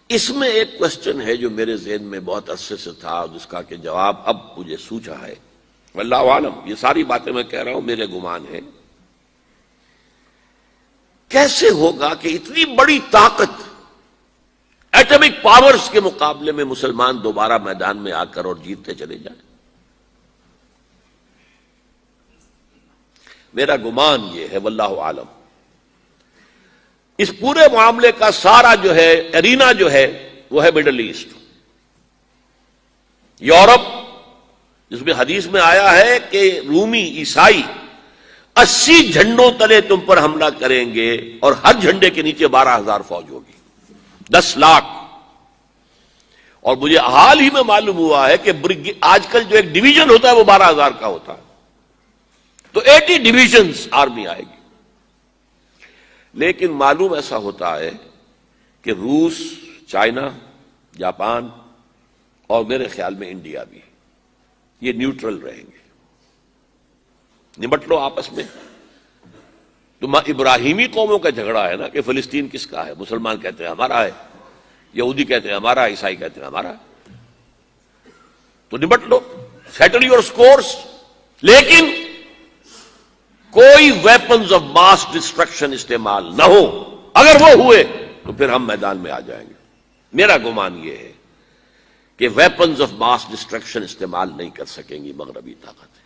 اس میں ایک کوشچن ہے جو میرے ذہن میں بہت عرصے سے تھا، جس کا کہ جواب اب مجھے سوچا ہے، واللہ عالم، یہ ساری باتیں میں کہہ رہا ہوں میرے گمان ہے، کیسے ہوگا کہ اتنی بڑی طاقت ایٹمک پاورز کے مقابلے میں مسلمان دوبارہ میدان میں آ کر اور جیتتے چلے جائیں؟ میرا گمان یہ ہے، واللہ عالم، اس پورے معاملے کا سارا جو ہے ارینا جو ہے وہ ہے مڈل ایسٹ، یورپ، جس میں حدیث میں آیا ہے کہ رومی عیسائی 80 جھنڈوں تلے تم پر حملہ کریں گے اور ہر جھنڈے کے نیچے 12,000 فوج ہوگی، 10 لاکھ۔ اور مجھے حال ہی میں معلوم ہوا ہے کہ آج کل جو ایک ڈویژن ہوتا ہے وہ 12,000 کا ہوتا ہے، تو 80 ڈویژنز آرمی آئے گی۔ لیکن معلوم ایسا ہوتا ہے کہ روس، چائنا، جاپان اور میرے خیال میں انڈیا بھی، یہ نیوٹرل رہیں گے، نمٹ لو آپس میں۔ تو ابراہیمی قوموں کا جھگڑا ہے نا کہ فلسطین کس کا ہے، مسلمان کہتے ہیں ہمارا ہے، یہودی کہتے ہیں ہمارا، عیسائی کہتے ہیں ہمارا، تو نمٹ لو، سیٹل یور سکورز۔ لیکن کوئی ویپنز آف ماس ڈسٹرکشن استعمال نہ ہو، اگر وہ ہوئے تو پھر ہم میدان میں آ جائیں گے۔ میرا گمان یہ ہے کہ ویپنز آف ماس ڈسٹرکشن استعمال نہیں کر سکیں گی مغربی طاقتیں،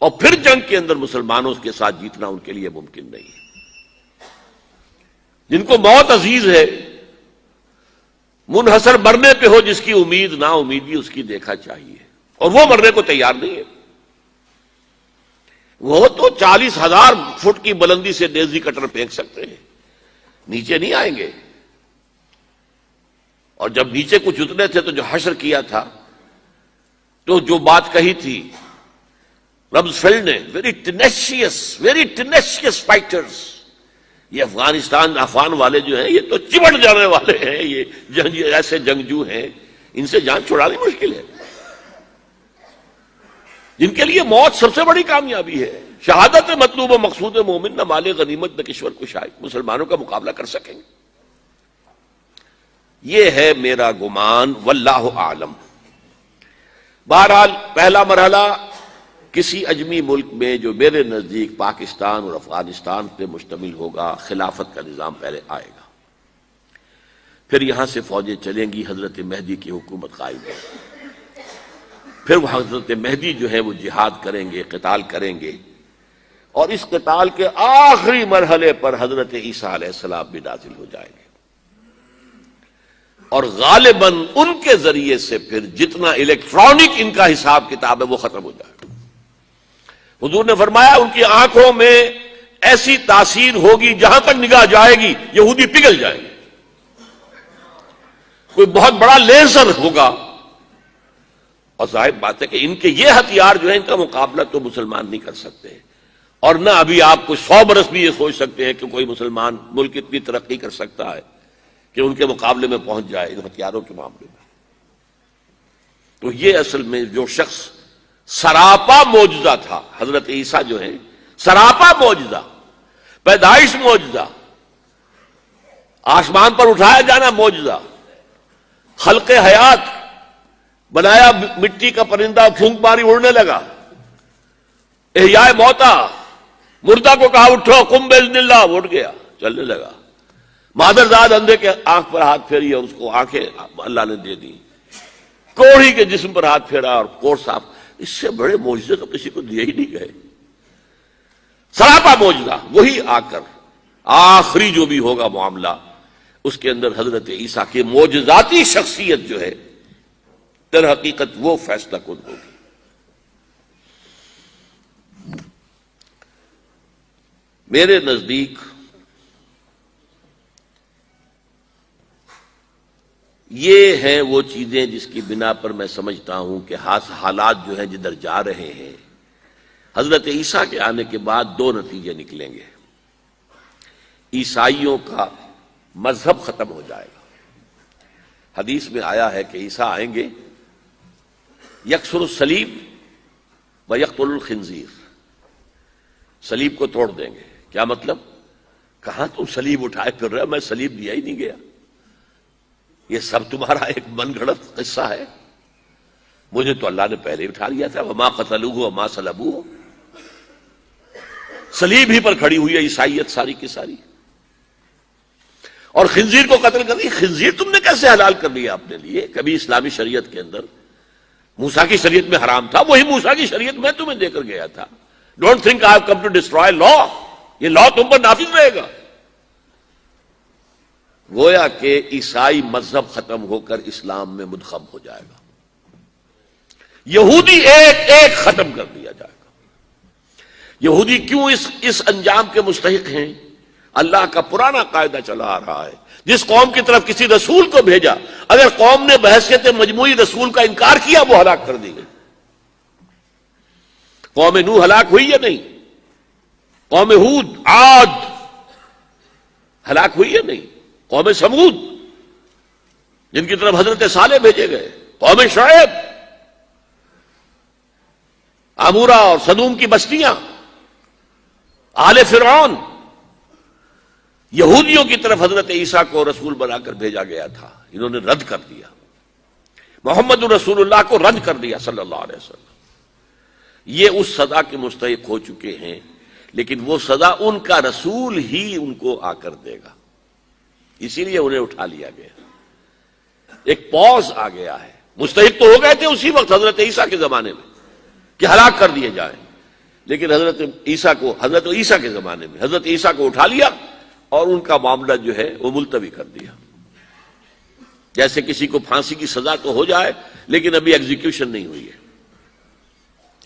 اور پھر جنگ کے اندر مسلمانوں کے ساتھ جیتنا ان کے لیے ممکن نہیں ہے۔ جن کو موت عزیز ہے، منحصر مرنے پہ ہو جس کی امید، نا امیدی اس کی دیکھا چاہیے، اور وہ مرنے کو تیار نہیں ہے۔ وہ تو 40,000 فٹ کی بلندی سے ڈیزی کٹر پھینک سکتے ہیں، نیچے نہیں آئیں گے۔ اور جب نیچے کچھ اتنے تھے تو جو حشر کیا تھا، تو جو بات کہی تھی رمزفیلڈ نے، ویری ٹینیشیس فائٹرز، یہ افغان والے جو ہیں یہ تو چمٹ جانے والے ہیں، یہ ایسے جنگجو ہیں، ان سے جان چھڑانی مشکل ہے، جن کے لیے موت سب سے بڑی کامیابی ہے۔ شہادت مطلوب و مقصود مومن، نہ مال غنیمت نہ کشور کشائی، مسلمانوں کا مقابلہ کر سکیں گے؟ یہ ہے میرا گمان، واللہ عالم۔ بہرحال پہلا مرحلہ کسی اجمی ملک میں جو میرے نزدیک پاکستان اور افغانستان پہ مشتمل ہوگا، خلافت کا نظام پہلے آئے گا، پھر یہاں سے فوجیں چلیں گی، حضرت مہدی کی حکومت قائم ہوگی، پھر وہ حضرت مہدی جو ہے وہ جہاد کریں گے، قتال کریں گے، اور اس قتال کے آخری مرحلے پر حضرت عیسیٰ علیہ السلام بھی نازل ہو جائیں گے، اور غالباً ان کے ذریعے سے پھر جتنا الیکٹرانک ان کا حساب کتاب ہے وہ ختم ہو جائے گا۔ حضور نے فرمایا ان کی آنکھوں میں ایسی تاثیر ہوگی، جہاں تک نگاہ جائے گی یہودی پگھل جائیں گے، کوئی بہت بڑا لیزر ہوگا، اور ظاہر بات ہے کہ ان کے یہ ہتھیار جو ہے ان کا مقابلہ تو مسلمان نہیں کر سکتے، اور نہ ابھی آپ کو 100 برس بھی یہ سوچ سکتے ہیں کہ کوئی مسلمان ملک اتنی ترقی کر سکتا ہے کہ ان کے مقابلے میں پہنچ جائے ان ہتھیاروں کے معاملے میں۔ تو یہ اصل میں جو شخص سراپا معجزہ تھا، حضرت عیسیٰ جو ہیں سراپا معجزہ، پیدائش معجزہ، آسمان پر اٹھایا جانا معجزہ، خلق حیات، بنایا مٹی کا پرندہ، پھونک ماری اڑنے لگا، احیاء موتا، مردہ کو کہا اٹھو قم باذن اللہ، وہ اٹھ گیا، چلنے لگا، مادرزاد اندھے کے آنکھ پر ہاتھ پھیری اور اس کو آنکھیں اللہ نے دے دی، کوڑھی کے جسم پر ہاتھ پھیرا اور کوڑ صاف۔ اس سے بڑے معجزے تو کسی کو دیے ہی نہیں گئے، سراپا معجزہ۔ وہی آ کر آخری جو بھی ہوگا معاملہ، اس کے اندر حضرت عیسیٰ کی معجزاتی شخصیت جو ہے در حقیقت وہ فیصلہ کن ہوگی۔ میرے نزدیک یہ ہیں وہ چیزیں جس کی بنا پر میں سمجھتا ہوں کہ حالات جو ہیں جدھر جا رہے ہیں، حضرت عیسیٰ کے آنے کے بعد 2 نتیجے نکلیں گے۔ عیسائیوں کا مذہب ختم ہو جائے گا۔ حدیث میں آیا ہے کہ عیسیٰ آئیں گے، یکسر الصلیب و یقتل الخنزیر، صلیب کو توڑ دیں گے۔ کیا مطلب؟ کہاں تم صلیب اٹھائے پھر رہے ہو، میں صلیب دیا ہی نہیں گیا، یہ سب تمہارا ایک من گھڑت قصہ ہے؟ مجھے تو اللہ نے پہلے اٹھا لیا تھا، وما قتلوہ وما صلبوہ، صلیب ہی پر کھڑی ہوئی ہے عیسائیت ساری کی ساری، اور خنزیر کو قتل کر دی۔ خنزیر تم نے کیسے حلال کر لیا اپنے لیے؟ کبھی اسلامی شریعت کے اندر موسیٰ کی شریعت میں حرام تھا، وہی موسیٰ کی شریعت میں تمہیں دے کر گیا تھا۔ Don't think I have come to destroy law, یہ لا تم پر نافذ رہے گا۔ گویا کہ عیسائی مذہب ختم ہو کر اسلام میں منتخب ہو جائے گا، یہودی ایک ایک ختم کر دیا جائے گا۔ یہودی کیوں اس انجام کے مستحق ہیں؟ اللہ کا پرانا قاعدہ چلا آ رہا ہے، جس قوم کی طرف کسی رسول کو بھیجا، اگر قوم نے بحیثیت مجموعی رسول کا انکار کیا، وہ ہلاک کر دی گئی۔ قوم نوح ہلاک ہوئی یا نہیں؟ قوم ہود، عاد ہلاک ہوئی یا نہیں؟ قوم سمود جن کی طرف حضرت صالح بھیجے گئے، قوم شعیب، عمورہ اور صدوم کی بستیاں، آل فرعون، یہودیوں کی طرف حضرت عیسیٰ کو رسول بنا کر بھیجا گیا تھا، انہوں نے رد کر دیا، محمد رسول اللہ کو رد کر دیا صلی اللہ علیہ وسلم۔ یہ اس سزا کے مستحق ہو چکے ہیں، لیکن وہ سزا ان کا رسول ہی ان کو آ کر دے گا، اسی لیے انہیں اٹھا لیا گیا۔ ایک پوز آ گیا ہے، مستحق تو ہو گئے تھے اسی وقت حضرت عیسیٰ کے زمانے میں کہ ہلاک کر دیے جائیں، لیکن حضرت عیسیٰ کے زمانے میں حضرت عیسیٰ کو اٹھا لیا اور ان کا معاملہ جو ہے وہ ملتوی کر دیا۔ جیسے کسی کو پھانسی کی سزا تو ہو جائے لیکن ابھی ایگزیکیوشن نہیں ہوئی ہے،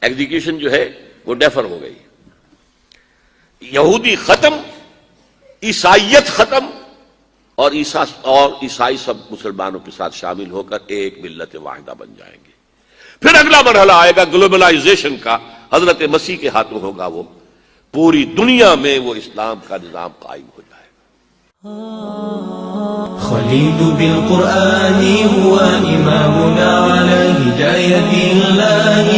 ایگزیکیوشن جو ہے وہ ڈیفر ہو گئی۔ یہودی ختم، عیسائیت ختم، اور عیسائی سب مسلمانوں کے ساتھ شامل ہو کر ایک ملت واحدہ بن جائیں گے۔ پھر اگلا مرحلہ آئے گا گلوبلائزیشن کا، حضرت مسیح کے ہاتھوں ہوگا، وہ پوری دنیا میں وہ اسلام کا نظام قائم ہو جائے گا۔ خليل بالقرآن هو إمامنا على هداية الله